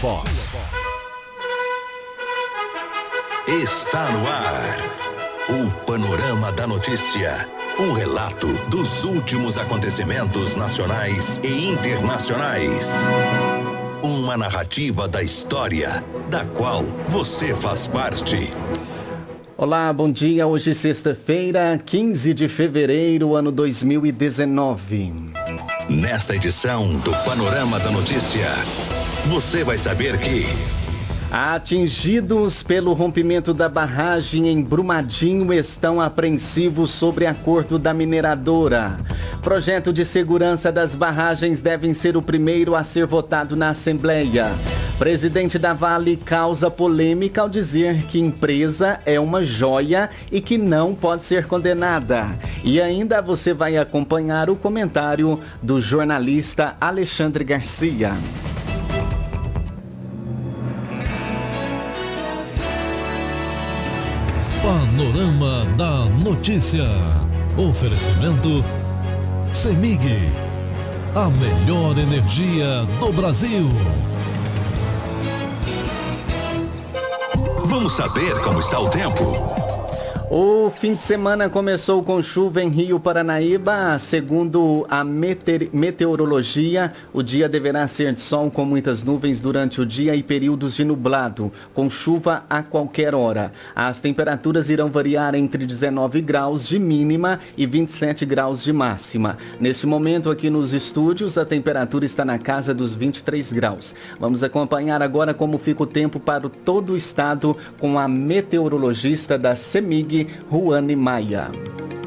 voz. Está no ar o Panorama da Notícia. Um relato dos últimos acontecimentos nacionais e internacionais. Uma narrativa da história, da qual você faz parte. Olá, bom dia. Hoje, sexta-feira, 15 de fevereiro, ano 2019. Nesta edição do Panorama da Notícia, você vai saber que... Atingidos pelo rompimento da barragem em Brumadinho estão apreensivos sobre acordo da mineradora. Projeto de segurança das barragens deve ser o primeiro a ser votado na Assembleia. Presidente da Vale causa polêmica ao dizer que empresa é uma joia e que não pode ser condenada. E ainda você vai acompanhar o comentário do jornalista Alexandre Garcia. Panorama da Notícia. Oferecimento CEMIG, a melhor energia do Brasil. Vamos saber como está o tempo. O fim de semana começou com chuva em Rio Paranaíba. Segundo a meteorologia, o dia deverá ser de sol com muitas nuvens durante o dia e períodos de nublado, com chuva a qualquer hora. As temperaturas irão variar entre 19 graus de mínima e 27 graus de máxima. Neste momento, aqui nos estúdios, a temperatura está na casa dos 23 graus. Vamos acompanhar agora como fica o tempo para todo o estado com a meteorologista da CEMIG, Ruane Maia.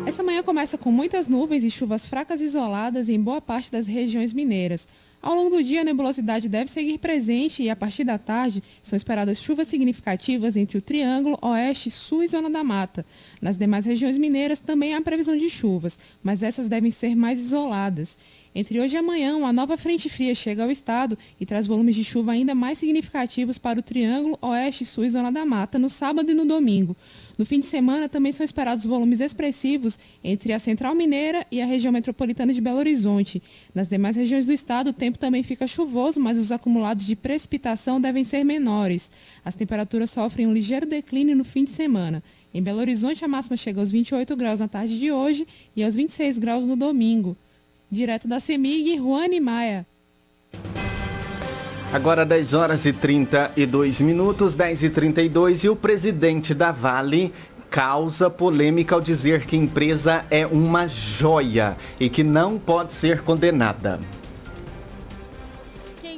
Essa manhã começa com muitas nuvens e chuvas fracas isoladas em boa parte das regiões mineiras. Ao longo do dia, a nebulosidade deve seguir presente e, a partir da tarde, são esperadas chuvas significativas entre o Triângulo, Oeste, Sul e Zona da Mata. Nas demais regiões mineiras também há previsão de chuvas, mas essas devem ser mais isoladas. Entre hoje e amanhã, uma nova frente fria chega ao estado e traz volumes de chuva ainda mais significativos para o Triângulo, Oeste, Sul e Zona da Mata no sábado e no domingo. No fim de semana, também são esperados volumes expressivos entre a Central Mineira e a região metropolitana de Belo Horizonte. Nas demais regiões do estado, o tempo também fica chuvoso, mas os acumulados de precipitação devem ser menores. As temperaturas sofrem um ligeiro declínio no fim de semana. Em Belo Horizonte, a máxima chega aos 28 graus na tarde de hoje e aos 26 graus no domingo. Direto da CEMIG, Ruane Maia. Agora 10 horas e 32 minutos, 10h32, e o presidente da Vale causa polêmica ao dizer que a empresa é uma joia e que não pode ser condenada.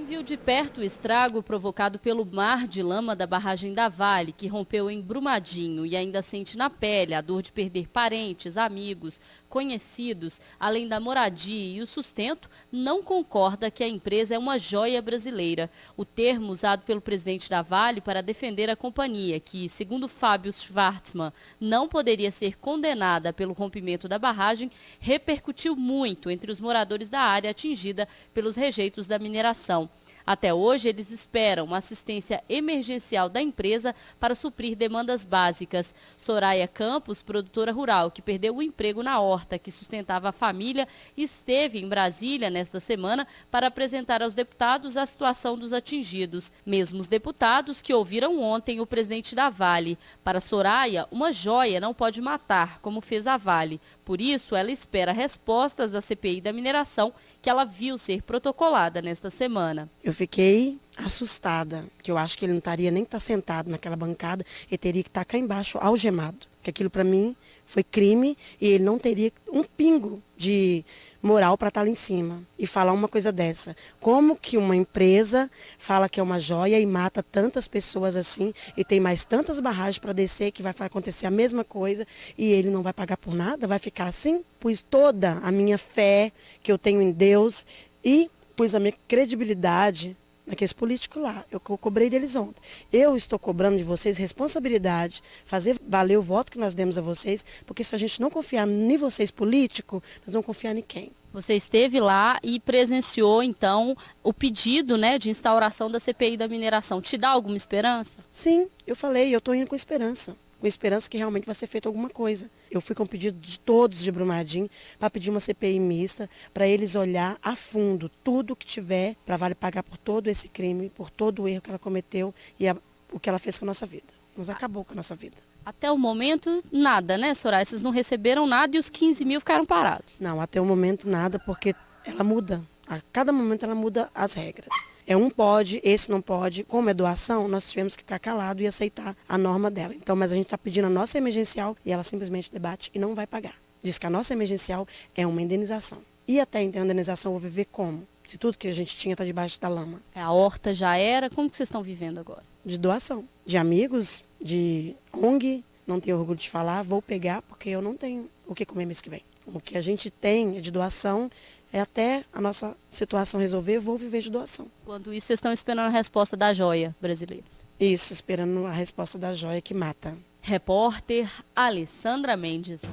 Viu de perto o estrago provocado pelo mar de lama da barragem da Vale, que rompeu em Brumadinho, e ainda sente na pele a dor de perder parentes, amigos, conhecidos, além da moradia e o sustento, não concorda que a empresa é uma joia brasileira. O termo usado pelo presidente da Vale para defender a companhia, que, segundo Fábio Schwartzman, não poderia ser condenada pelo rompimento da barragem, repercutiu muito entre os moradores da área atingida pelos rejeitos da mineração. Até hoje, eles esperam uma assistência emergencial da empresa para suprir demandas básicas. Soraya Campos, produtora rural, que perdeu o emprego na horta que sustentava a família, esteve em Brasília nesta semana para apresentar aos deputados a situação dos atingidos. Mesmo os deputados que ouviram ontem o presidente da Vale. Para Soraya, uma joia não pode matar, como fez a Vale. Por isso, ela espera respostas da CPI da mineração, que ela viu ser protocolada nesta semana. Eu fiquei assustada, que eu acho que ele não estaria nem sentado naquela bancada, ele teria que estar cá embaixo algemado. Que aquilo para mim foi crime e ele não teria um pingo de moral para estar lá em cima e falar uma coisa dessa. Como que uma empresa fala que é uma joia e mata tantas pessoas assim e tem mais tantas barragens para descer que vai acontecer a mesma coisa e ele não vai pagar por nada? Vai ficar assim? Pus toda a minha fé que eu tenho em Deus e pus a minha credibilidade naqueles políticos lá. Eu cobrei deles ontem. Eu estou cobrando de vocês responsabilidade, fazer valer o voto que nós demos a vocês, porque se a gente não confiar em vocês políticos, nós vamos confiar em quem? Você esteve lá e presenciou, então, o pedido, né, de instauração da CPI da mineração. Te dá alguma esperança? Sim, eu falei, eu estou indo com esperança. com esperança que realmente vai ser feita alguma coisa. Eu fui com o pedido de todos de Brumadinho para pedir uma CPI mista, para eles olhar a fundo tudo que tiver para Vale pagar por todo esse crime, por todo o erro que ela cometeu e o que ela fez com a nossa vida. Nos acabou com a nossa vida. Até o momento, nada, né, Soraya? Vocês não receberam nada e os 15 mil ficaram parados. Não, até o momento nada, porque ela muda. A cada momento ela muda as regras. Um pode, esse não pode. Como é doação, nós tivemos que ficar calado e aceitar a norma dela. Então, mas a gente está pedindo a nossa emergencial e ela simplesmente debate e não vai pagar. Diz que a nossa emergencial é uma indenização. E até então a indenização eu vou viver como? Se tudo que a gente tinha está debaixo da lama. A horta já era, como que vocês estão vivendo agora? De doação, de amigos, de ONG, não tenho orgulho de falar, vou pegar porque eu não tenho o que comer mês que vem. O que a gente tem de doação é até a nossa situação resolver, vou viver de doação. Quando isso, vocês estão esperando a resposta da joia brasileira? Isso, esperando a resposta da joia que mata. Repórter Alessandra Mendes.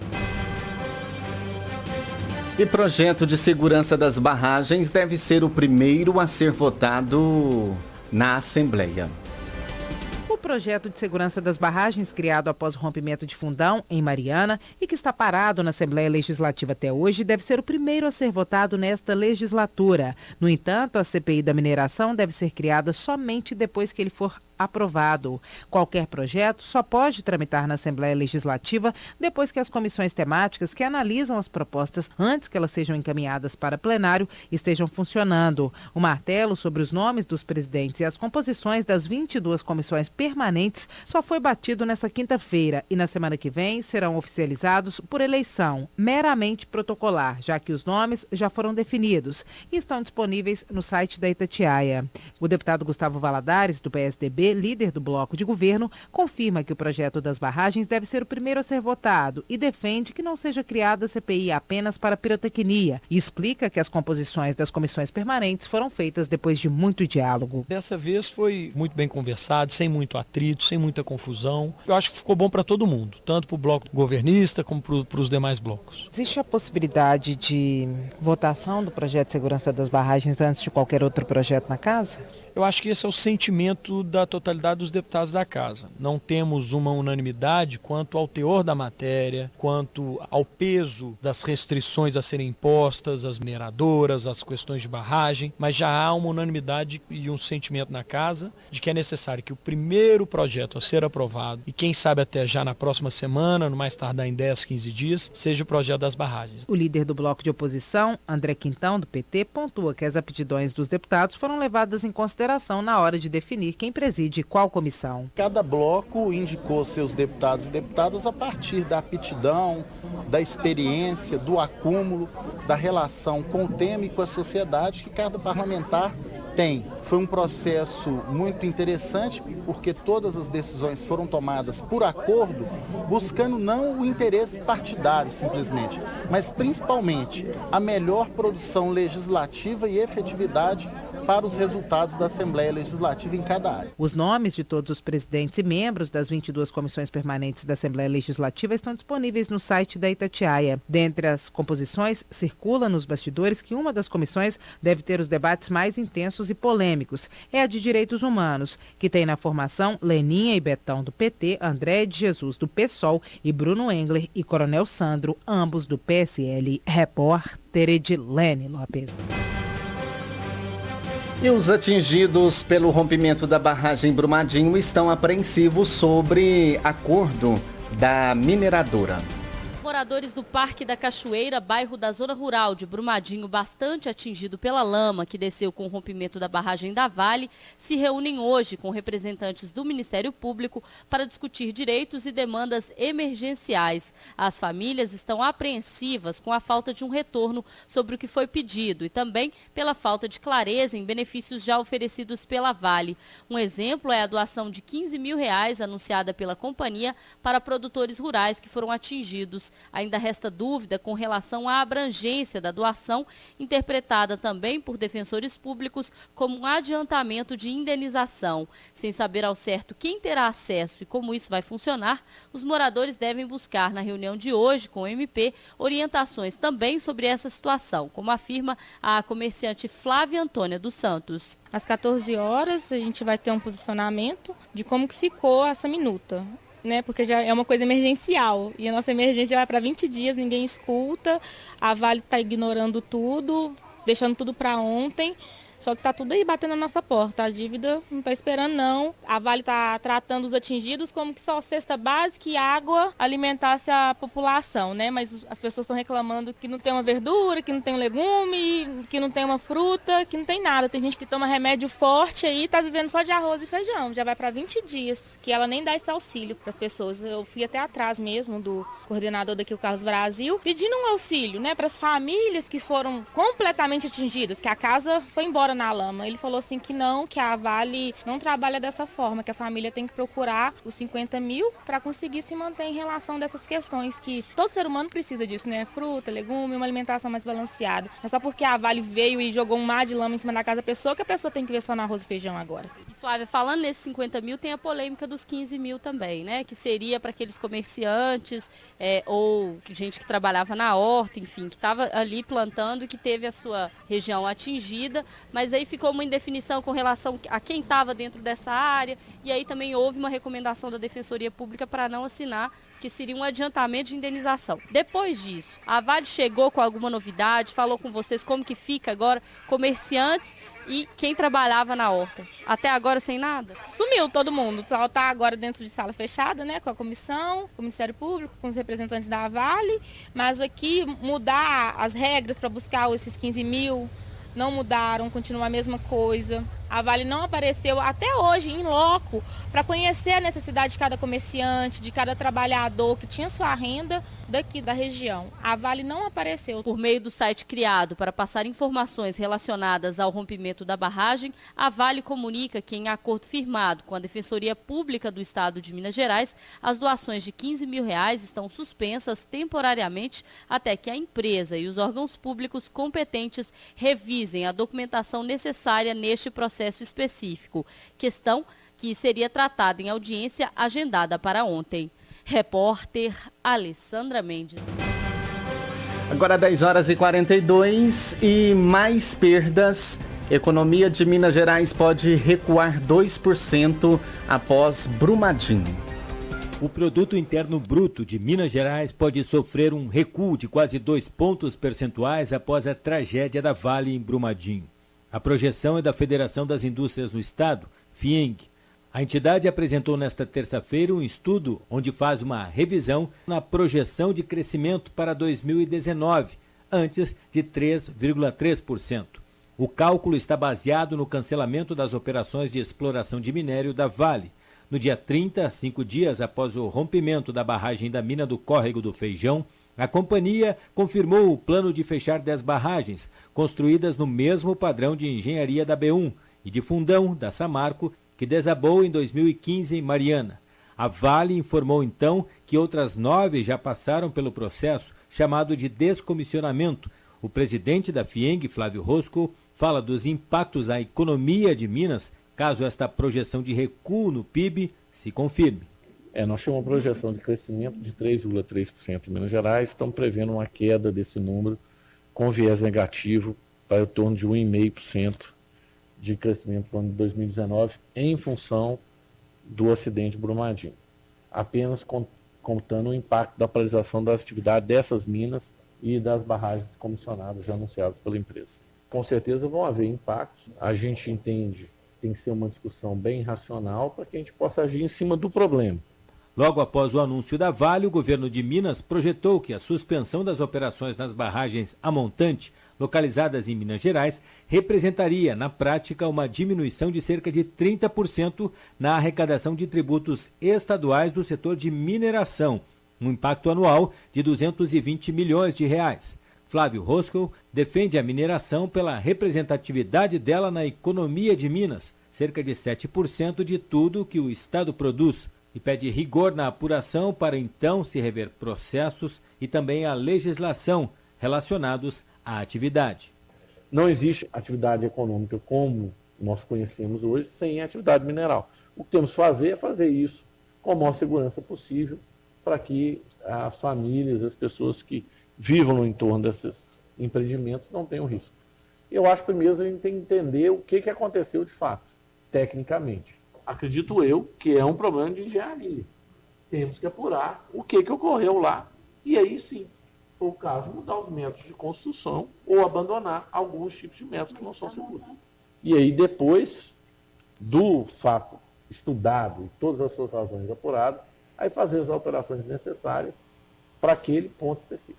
E projeto de segurança das barragens deve ser o primeiro a ser votado na Assembleia. O projeto de segurança das barragens, criado após o rompimento de Fundão, em Mariana, e que está parado na Assembleia Legislativa até hoje, deve ser o primeiro a ser votado nesta legislatura. No entanto, a CPI da mineração deve ser criada somente depois que ele for aprovado. Qualquer projeto só pode tramitar na Assembleia Legislativa depois que as comissões temáticas que analisam as propostas antes que elas sejam encaminhadas para plenário estejam funcionando. O martelo sobre os nomes dos presidentes e as composições das 22 comissões permanentes só foi batido nesta quinta-feira e na semana que vem serão oficializados por eleição, meramente protocolar, já que os nomes já foram definidos e estão disponíveis no site da Itatiaia. O deputado Gustavo Valadares, do PSDB, líder do bloco de governo, confirma que o projeto das barragens deve ser o primeiro a ser votado e defende que não seja criada CPI apenas para pirotecnia e explica que as composições das comissões permanentes foram feitas depois de muito diálogo. Dessa vez foi muito bem conversado, sem muito atrito, sem muita confusão. Eu acho que ficou bom para todo mundo, tanto para o bloco governista como para os demais blocos. Existe a possibilidade de votação do projeto de segurança das barragens antes de qualquer outro projeto na casa? Eu acho que esse é o sentimento da totalidade dos deputados da Casa. Não temos uma unanimidade quanto ao teor da matéria, quanto ao peso das restrições a serem impostas, às mineradoras, às questões de barragem, mas já há uma unanimidade e um sentimento na Casa de que é necessário que o primeiro projeto a ser aprovado, e quem sabe até já na próxima semana, no mais tardar em 10, 15 dias, seja o projeto das barragens. O líder do bloco de oposição, André Quintão, do PT, pontua que as aptidões dos deputados foram levadas em consideração na hora de definir quem preside qual comissão. Cada bloco indicou seus deputados e deputadas a partir da aptidão, da experiência, do acúmulo, da relação com o tema e com a sociedade que cada parlamentar tem. Foi um processo muito interessante porque todas as decisões foram tomadas por acordo, buscando não o interesse partidário simplesmente, mas principalmente a melhor produção legislativa e efetividade para os resultados da Assembleia Legislativa em cada área. Os nomes de todos os presidentes e membros das 22 comissões permanentes da Assembleia Legislativa estão disponíveis no site da Itatiaia. Dentre as composições, circula nos bastidores que uma das comissões deve ter os debates mais intensos e polêmicos. É a de Direitos Humanos, que tem na formação Leninha e Betão do PT, André de Jesus do PSOL e Bruno Engler e Coronel Sandro, ambos do PSL. Repórter Edilene Lopes. E os atingidos pelo rompimento da barragem Brumadinho estão apreensivos sobre acordo da mineradora. Moradores do Parque da Cachoeira, bairro da Zona Rural de Brumadinho, bastante atingido pela lama que desceu com o rompimento da barragem da Vale, se reúnem hoje com representantes do Ministério Público para discutir direitos e demandas emergenciais. As famílias estão apreensivas com a falta de um retorno sobre o que foi pedido e também pela falta de clareza em benefícios já oferecidos pela Vale. Um exemplo é a doação de R$15 mil anunciada pela companhia para produtores rurais que foram atingidos. Ainda resta dúvida com relação à abrangência da doação, interpretada também por defensores públicos como um adiantamento de indenização. Sem saber ao certo quem terá acesso e como isso vai funcionar, os moradores devem buscar na reunião de hoje com o MP orientações também sobre essa situação, como afirma a comerciante Flávia Antônia dos Santos. Às 14 horas a gente vai ter um posicionamento de como que ficou essa minuta. né? Porque já é uma coisa emergencial. E a nossa emergência vai para 20 dias, ninguém escuta. A Vale está ignorando tudo, deixando tudo para ontem. Só que está tudo aí batendo na nossa porta. A dívida não está esperando, não. A Vale está tratando os atingidos como que só cesta básica e água alimentasse a população, né? Mas as pessoas estão reclamando que não tem uma verdura, que não tem um legume, que não tem uma fruta, que não tem nada. Tem gente que toma remédio forte aí e está vivendo só de arroz e feijão. Já vai para 20 dias, que ela nem dá esse auxílio para as pessoas. Eu fui até atrás mesmo do coordenador daqui, o Carlos Brasil, pedindo um auxílio, né? Para as famílias que foram completamente atingidas, que a casa foi embora na lama. Ele falou assim que não, que a Vale não trabalha dessa forma, que a família tem que procurar os 50 mil para conseguir se manter em relação dessas questões, que todo ser humano precisa disso, né? Fruta, legume, uma alimentação mais balanceada. Não é só porque a Vale veio e jogou um mar de lama em cima da casa da pessoa que a pessoa tem que ver só no arroz e feijão agora. E Flávia, falando nesses 50 mil, tem a polêmica dos 15 mil também, né? Que seria para aqueles comerciantes ou gente que trabalhava na horta, enfim, que estava ali plantando e que teve a sua região atingida, mas aí ficou uma indefinição com relação a quem estava dentro dessa área, e aí também houve uma recomendação da Defensoria Pública para não assinar, que seria um adiantamento de indenização. Depois disso, a Vale chegou com alguma novidade, falou com vocês como que fica agora, comerciantes e quem trabalhava na horta? Até agora sem nada? Sumiu todo mundo, só está agora dentro de sala fechada, né, com a comissão, com o Ministério Público, com os representantes da Vale, mas aqui mudar as regras para buscar esses 15 mil, não mudaram, continua a mesma coisa. A Vale não apareceu até hoje em loco para conhecer a necessidade de cada comerciante, de cada trabalhador que tinha sua renda daqui da região. A Vale não apareceu. Por meio do site criado para passar informações relacionadas ao rompimento da barragem, a Vale comunica que, em acordo firmado com a Defensoria Pública do Estado de Minas Gerais, as doações de 15 mil reais estão suspensas temporariamente até que a empresa e os órgãos públicos competentes revisem a documentação necessária neste processo específico, questão que seria tratada em audiência agendada para ontem. Repórter Alessandra Mendes. Agora 10h42 e mais perdas. Economia de Minas Gerais pode recuar 2% após Brumadinho. O Produto Interno Bruto de Minas Gerais pode sofrer um recuo de quase 2 pontos percentuais após a tragédia da Vale em Brumadinho. A projeção é da Federação das Indústrias no Estado, FIENG. A entidade apresentou nesta terça-feira um estudo onde faz uma revisão na projeção de crescimento para 2019, antes de 3,3%. O cálculo está baseado no cancelamento das operações de exploração de minério da Vale. No dia 30, 5 dias após o rompimento da barragem da mina do Córrego do Feijão, a companhia confirmou o plano de fechar 10 barragens, construídas no mesmo padrão de engenharia da B1 e de Fundão, da Samarco, que desabou em 2015 em Mariana. A Vale informou então que outras 9 já passaram pelo processo chamado de descomissionamento. O presidente da FIENG, Flávio Rosco, fala dos impactos à economia de Minas, caso esta projeção de recuo no PIB se confirme. Nós temos uma projeção de crescimento de 3,3% em Minas Gerais, estamos prevendo uma queda desse número com viés negativo para o torno de 1,5% de crescimento no ano de 2019 em função do acidente Brumadinho, apenas contando o impacto da paralisação das atividades dessas minas e das barragens comissionadas já anunciadas pela empresa. Com certeza vão haver impactos, a gente entende que tem que ser uma discussão bem racional para que a gente possa agir em cima do problema. Logo após o anúncio da Vale, o governo de Minas projetou que a suspensão das operações nas barragens a montante, localizadas em Minas Gerais, representaria, na prática, uma diminuição de cerca de 30% na arrecadação de tributos estaduais do setor de mineração, um impacto anual de 220 milhões de reais. Flávio Roscoe defende a mineração pela representatividade dela na economia de Minas, cerca de 7% de tudo que o Estado produz, e pede rigor na apuração para então se rever processos e também a legislação relacionados à atividade. Não existe atividade econômica como nós conhecemos hoje sem atividade mineral. O que temos que fazer é fazer isso com a maior segurança possível para que as famílias, as pessoas que vivam no entorno desses empreendimentos não tenham risco. Eu acho que primeiro a gente tem que entender o que aconteceu de fato, tecnicamente. Acredito eu que é um problema de engenharia. temos que apurar o que ocorreu lá e aí sim, se for o caso, mudar os métodos de construção ou abandonar alguns tipos de métodos que não são seguros. E aí depois do fato estudado e todas as suas razões apuradas, aí fazer as alterações necessárias para aquele ponto específico.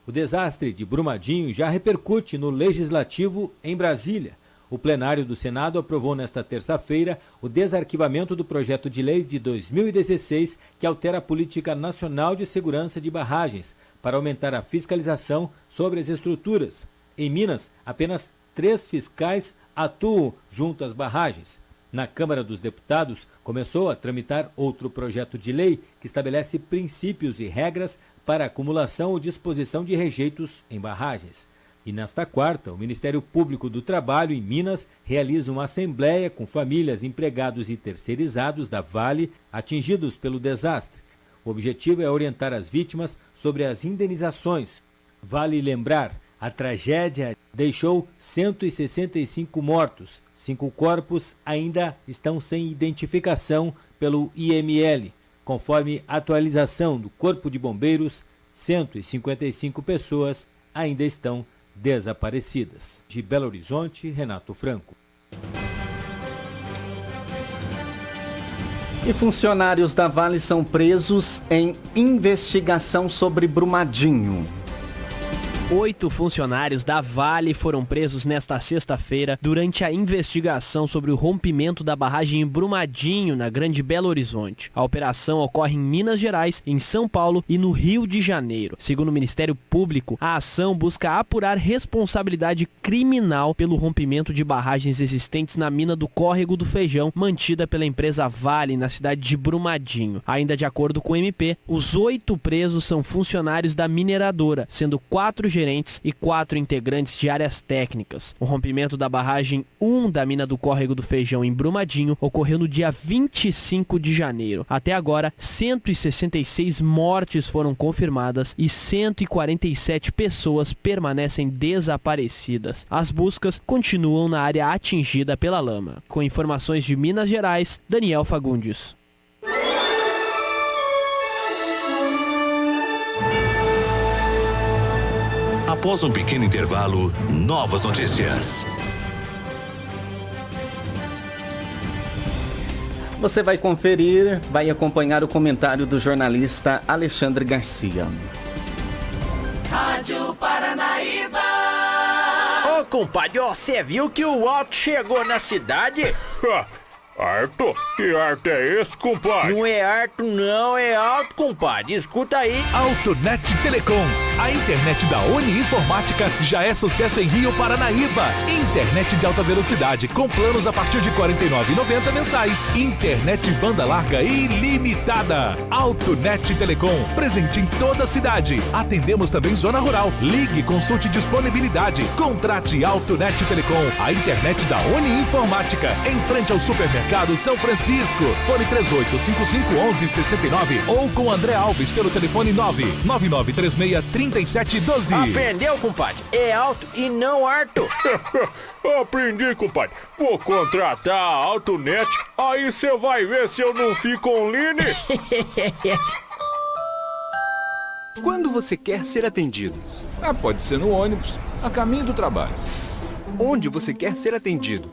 O desastre de Brumadinho já repercute no Legislativo em Brasília. O plenário do Senado aprovou nesta terça-feira o desarquivamento do projeto de lei de 2016 que altera a Política Nacional de Segurança de Barragens para aumentar a fiscalização sobre as estruturas. Em Minas, apenas 3 fiscais atuam junto às barragens. Na Câmara dos Deputados, começou a tramitar outro projeto de lei que estabelece princípios e regras para acumulação ou disposição de rejeitos em barragens. E nesta quarta, o Ministério Público do Trabalho, em Minas, realiza uma assembleia com famílias, empregados e terceirizados da Vale atingidos pelo desastre. O objetivo é orientar as vítimas sobre as indenizações. Vale lembrar, a tragédia deixou 165 mortos. 5 corpos ainda estão sem identificação pelo IML. Conforme atualização do Corpo de Bombeiros, 155 pessoas ainda estão desaparecidas. De Belo Horizonte, Renato Franco. E funcionários da Vale são presos em investigação sobre Brumadinho. 8 funcionários da Vale foram presos nesta sexta-feira durante a investigação sobre o rompimento da barragem em Brumadinho, na Grande Belo Horizonte. A operação ocorre em Minas Gerais, em São Paulo e no Rio de Janeiro. Segundo o Ministério Público, a ação busca apurar responsabilidade criminal pelo rompimento de barragens existentes na mina do Córrego do Feijão, mantida pela empresa Vale, na cidade de Brumadinho. Ainda de acordo com o MP, os 8 presos são funcionários da mineradora, sendo 4 gerentes e 4 integrantes de áreas técnicas. O rompimento da barragem 1 da mina do Córrego do Feijão em Brumadinho ocorreu no dia 25 de janeiro. Até agora, 166 mortes foram confirmadas e 147 pessoas permanecem desaparecidas. As buscas continuam na área atingida pela lama. Com informações de Minas Gerais, Daniel Fagundes. Após um pequeno intervalo, novas notícias. Você vai conferir, vai acompanhar o comentário do jornalista Alexandre Garcia. Rádio Paranaíba. Ô, compadre, você viu que o Alto chegou na cidade? Arto? Que arte é esse, compadre? Não é Arto, não, é Alto, compadre. Escuta aí. AutoNet Telecom. A internet da Uni Informática já é sucesso em Rio Paranaíba. Internet de alta velocidade com planos a partir de R$ 49,90 mensais. Internet banda larga ilimitada. AutoNet Telecom. Presente em toda a cidade. Atendemos também zona rural. Ligue, consulte disponibilidade. Contrate AutoNet Telecom. A internet da Uni Informática. Em frente ao supermercado São Francisco. Fone 38551169 ou com André Alves pelo telefone 999363712. Aprendeu, compadre? É Alto e não Arto. Aprendi, compadre. Vou contratar a AutoNet, aí você vai ver se eu não fico online. Quando você quer ser atendido? Pode ser no ônibus, a caminho do trabalho. Onde você quer ser atendido?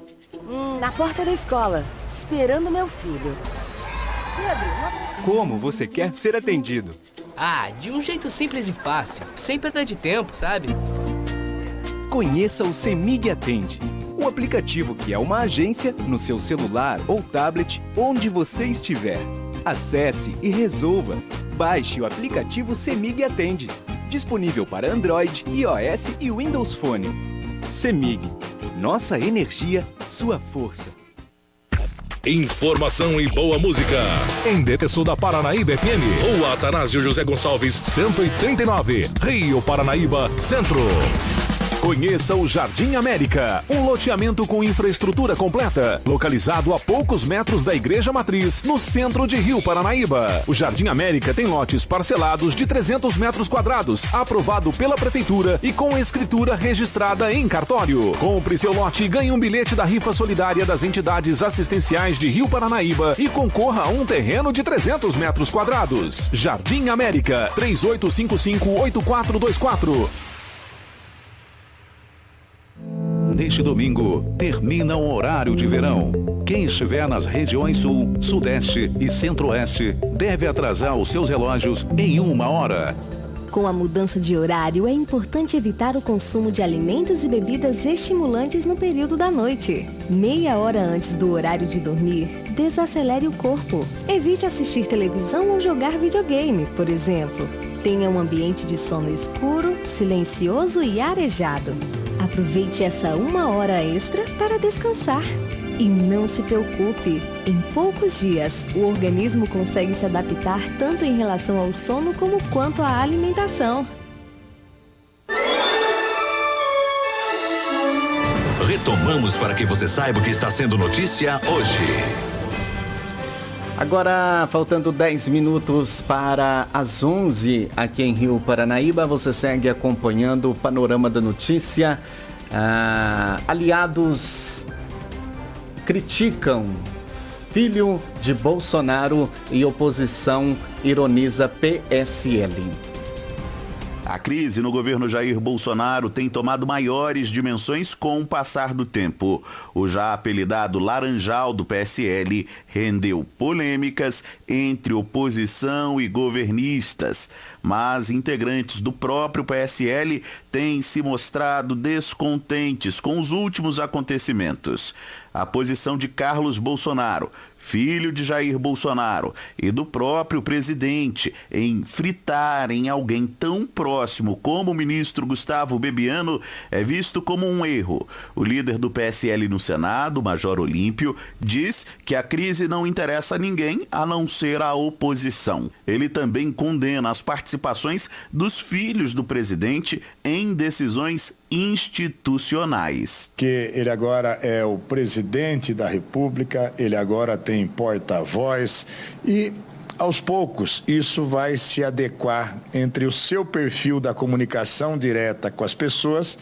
Na porta da escola, esperando meu filho. Como você quer ser atendido? De um jeito simples e fácil, sem perda de tempo, sabe? Conheça o CEMIG Atende, um aplicativo que é uma agência no seu celular ou tablet, onde você estiver. Acesse e resolva. Baixe o aplicativo CEMIG Atende, disponível para Android, iOS e Windows Phone. CEMIG, nossa energia, sua força. Informação e boa música. Em DT Sul da Paranaíba FM. Rua Atanásio José Gonçalves, 139. Rio Paranaíba, Centro. Conheça o Jardim América, um loteamento com infraestrutura completa, localizado a poucos metros da Igreja Matriz, no centro de Rio Paranaíba. O Jardim América tem lotes parcelados de 300 metros quadrados, aprovado pela Prefeitura e com escritura registrada em cartório. Compre seu lote e ganhe um bilhete da rifa solidária das entidades assistenciais de Rio Paranaíba e concorra a um terreno de 300 metros quadrados. Jardim América, 3855-8424. Neste domingo, termina o horário de verão. Quem estiver nas regiões Sul, Sudeste e Centro-Oeste deve atrasar os seus relógios em 1 hora. Com a mudança de horário, é importante evitar o consumo de alimentos e bebidas estimulantes no período da noite. Meia hora antes do horário de dormir, desacelere o corpo. Evite assistir televisão ou jogar videogame, por exemplo. Tenha um ambiente de sono escuro, silencioso e arejado. Aproveite essa 1 hora extra para descansar. E não se preocupe, em poucos dias, o organismo consegue se adaptar tanto em relação ao sono como quanto à alimentação. Retomamos para que você saiba o que está sendo notícia hoje. Agora, faltando 10 minutos para as 11 aqui em Rio Paranaíba, você segue acompanhando o Panorama da Notícia. Aliados criticam filho de Bolsonaro e oposição ironiza PSL. A crise no governo Jair Bolsonaro tem tomado maiores dimensões com o passar do tempo. O já apelidado Laranjal do PSL rendeu polêmicas entre oposição e governistas. Mas integrantes do próprio PSL têm se mostrado descontentes com os últimos acontecimentos. A posição de Carlos Bolsonaro, filho de Jair Bolsonaro, e do próprio presidente em fritarem alguém tão próximo como o ministro Gustavo Bebiano é visto como um erro. O líder do PSL no Senado, Major Olímpio, diz que a crise não interessa a ninguém a não ser a oposição. Ele também condena as participações dos filhos do presidente em decisões institucionais. Que ele agora é o presidente da República, ele agora tem porta-voz e, aos poucos, isso vai se adequar entre o seu perfil da comunicação direta com as pessoas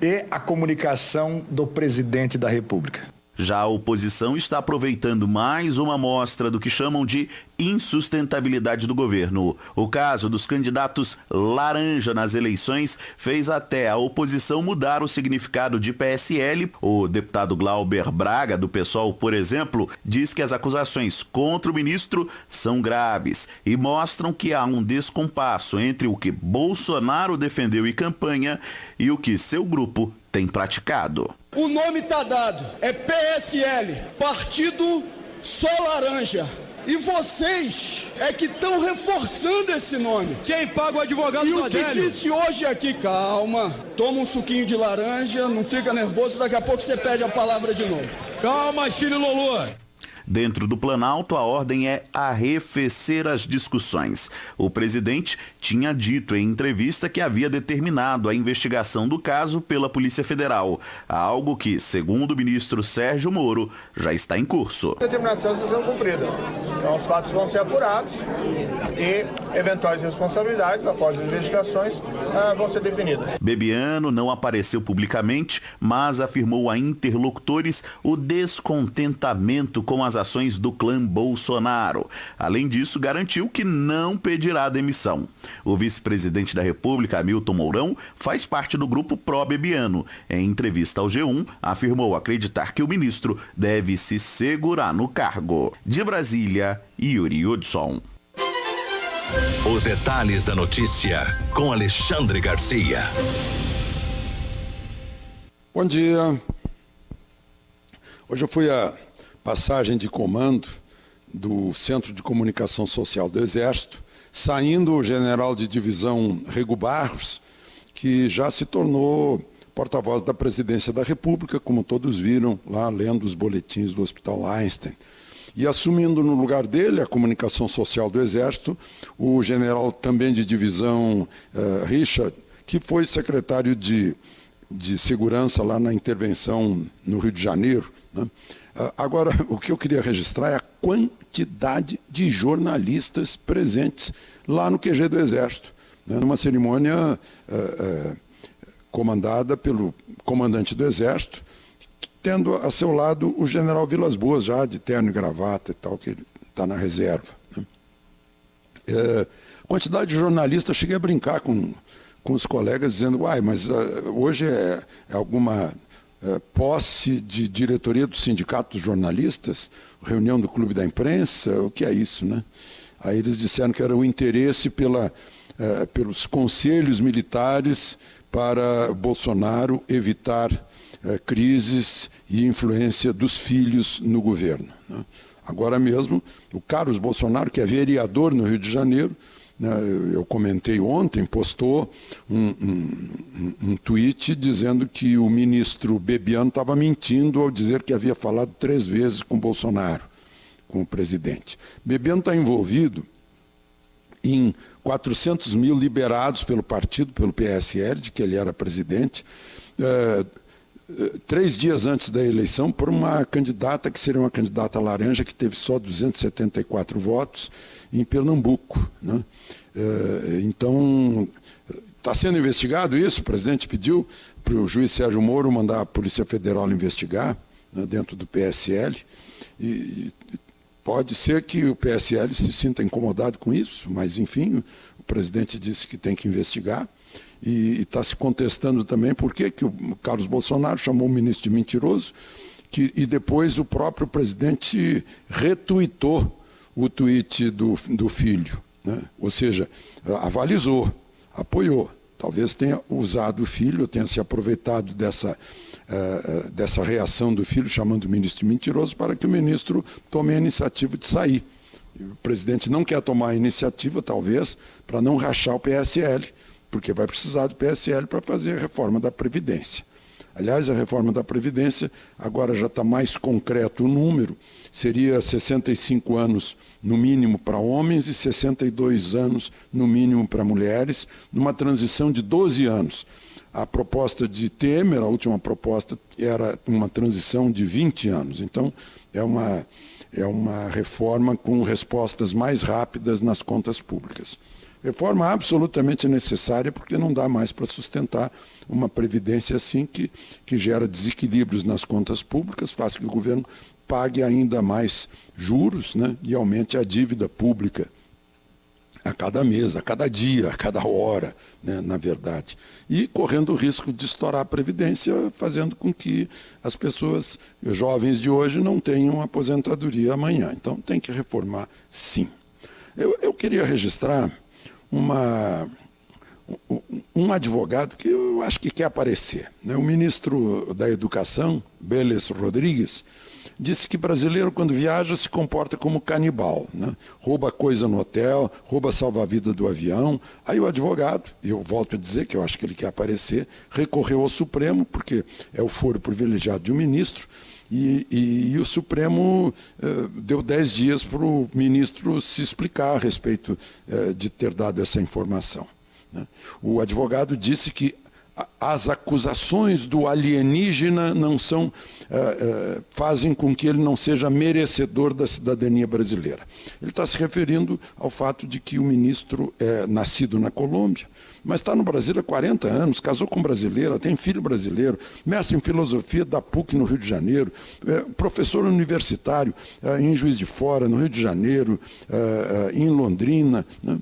e a comunicação do presidente da República. Já a oposição está aproveitando mais uma amostra do que chamam de insustentabilidade do governo. O caso dos candidatos laranja nas eleições fez até a oposição mudar o significado de PSL. O deputado Glauber Braga, do PSOL, por exemplo, diz que as acusações contra o ministro são graves e mostram que há um descompasso entre o que Bolsonaro defendeu em campanha e o que seu grupo tem praticado. O nome está dado, é PSL, Partido Só Laranja. E vocês é que estão reforçando esse nome. Quem paga o advogado do Adélio? E o que disse hoje aqui, calma, toma um suquinho de laranja, não fica nervoso, daqui a pouco você pede a palavra de novo. Calma, Chile Lulu. Dentro do Planalto, a ordem é arrefecer as discussões. O presidente tinha dito em entrevista que havia determinado a investigação do caso pela Polícia Federal, algo que, segundo o ministro Sérgio Moro, já está em curso. A determinação está sendo cumprida. Então, os fatos vão ser apurados e eventuais responsabilidades, após as investigações, vão ser definidas. Bebiano não apareceu publicamente, mas afirmou a interlocutores o descontentamento com as ações do clã Bolsonaro. Além disso, garantiu que não pedirá demissão. O vice-presidente da República, Hamilton Mourão, faz parte do grupo pró-Bebiano. Em entrevista ao G1, afirmou acreditar que o ministro deve se segurar no cargo. De Brasília, Yuri Hudson. Os detalhes da notícia com Alexandre Garcia. Bom dia. Hoje eu fui a passagem de comando do Centro de Comunicação Social do Exército, saindo o general de divisão Rego Barros, que já se tornou porta-voz da Presidência da República, como todos viram lá lendo os boletins do Hospital Einstein. E assumindo no lugar dele a Comunicação Social do Exército, o general também de divisão Richard, que foi secretário de de segurança lá na intervenção no Rio de Janeiro, né? Agora, o que eu queria registrar é a quantidade de jornalistas presentes lá no QG do Exército, né? Numa cerimônia comandada pelo comandante do Exército, tendo a seu lado o general Vilas Boas, já de terno e gravata e tal, que ele está na reserva, né? Quantidade de jornalistas, cheguei a brincar com os colegas, dizendo, mas hoje é alguma posse de diretoria do Sindicato dos Jornalistas, reunião do Clube da Imprensa, o que é isso, né? Aí eles disseram que era o interesse pelos conselhos militares para Bolsonaro evitar crises e influência dos filhos no governo, né? Agora mesmo, o Carlos Bolsonaro, que é vereador no Rio de Janeiro, eu comentei ontem, postou um tweet dizendo que o ministro Bebiano estava mentindo ao dizer que havia falado 3 vezes com Bolsonaro, com o presidente. Bebiano está envolvido em 400 mil liberados pelo partido, pelo PSL, de que ele era presidente, 3 dias antes da eleição, por uma candidata que seria uma candidata laranja, que teve só 274 votos em Pernambuco, né? Então, está sendo investigado isso. O presidente pediu para o juiz Sérgio Moro mandar a Polícia Federal investigar, né, dentro do PSL, e pode ser que o PSL se sinta incomodado com isso, mas, enfim, o presidente disse que tem que investigar. E está se contestando também por que o Carlos Bolsonaro chamou o ministro de mentiroso, e depois o próprio presidente retuitou o tweet do filho, né? Ou seja, avalizou, apoiou. Talvez tenha usado o filho, tenha se aproveitado dessa reação do filho, chamando o ministro de mentiroso, para que o ministro tome a iniciativa de sair. E o presidente não quer tomar a iniciativa, talvez, para não rachar o PSL, porque vai precisar do PSL para fazer a reforma da Previdência. Aliás, a reforma da Previdência agora já está mais concreto o número, seria 65 anos no mínimo para homens e 62 anos no mínimo para mulheres, numa transição de 12 anos. A proposta de Temer, a última proposta, era uma transição de 20 anos. Então, é uma reforma com respostas mais rápidas nas contas públicas. Reforma absolutamente necessária, porque não dá mais para sustentar uma previdência assim que gera desequilíbrios nas contas públicas, faz com que o governo pague ainda mais juros, né, e aumente a dívida pública a cada mês, a cada dia, a cada hora, né, na verdade. E correndo o risco de estourar a previdência, fazendo com que as pessoas, os jovens de hoje, não tenham aposentadoria amanhã. Então tem que reformar, sim. Eu queria registrar um advogado que eu acho que quer aparecer, né? O ministro da Educação, Beles Rodrigues, disse que brasileiro, quando viaja, se comporta como canibal, né? Rouba coisa no hotel, rouba salva-vida do avião. Aí o advogado, eu volto a dizer que eu acho que ele quer aparecer, recorreu ao Supremo, porque é o foro privilegiado de um ministro, e o Supremo deu 10 dias para o ministro se explicar a respeito de ter dado essa informação, né? O advogado disse que as acusações do alienígena não são, fazem com que ele não seja merecedor da cidadania brasileira. Ele está se referindo ao fato de que o ministro é nascido na Colômbia, mas está no Brasil há 40 anos, casou com brasileira, tem filho brasileiro, mestre em filosofia da PUC no Rio de Janeiro, professor universitário em Juiz de Fora, no Rio de Janeiro, em Londrina, né?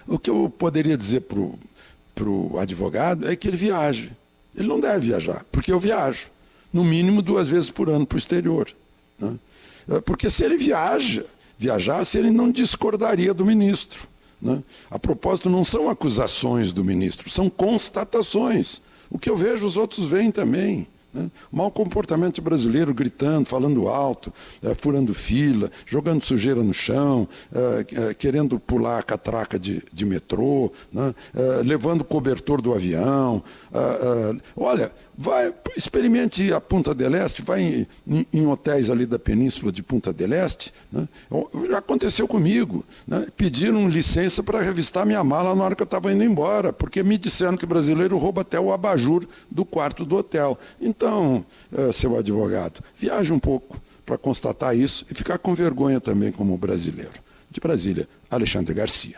O que eu poderia dizer para o advogado é que ele viaje. Ele não deve viajar, porque eu viajo, no mínimo 2 vezes por ano para o exterior, né? Porque se ele viajasse, ele não discordaria do ministro, né? A propósito, não são acusações do ministro, são constatações. O que eu vejo, os outros veem também, Né? O mau comportamento brasileiro, gritando, falando alto, furando fila, jogando sujeira no chão, querendo pular a catraca de metrô, né? Levando o cobertor do avião. Olha, experimente a Punta del Este, vai em hotéis ali da península de Punta del Este. Né? Já aconteceu comigo. Né? Pediram licença para revistar minha mala na hora que eu estava indo embora, porque me disseram que brasileiro rouba até o abajur do quarto do hotel. Então, seu advogado, viaje um pouco para constatar isso e ficar com vergonha também como brasileiro. De Brasília, Alexandre Garcia.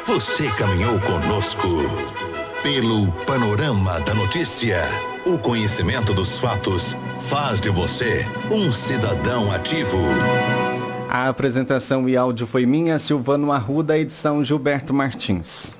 Você caminhou conosco pelo panorama da notícia. O conhecimento dos fatos faz de você um cidadão ativo. A apresentação e áudio foi minha, Silvano Arruda, edição Gilberto Martins.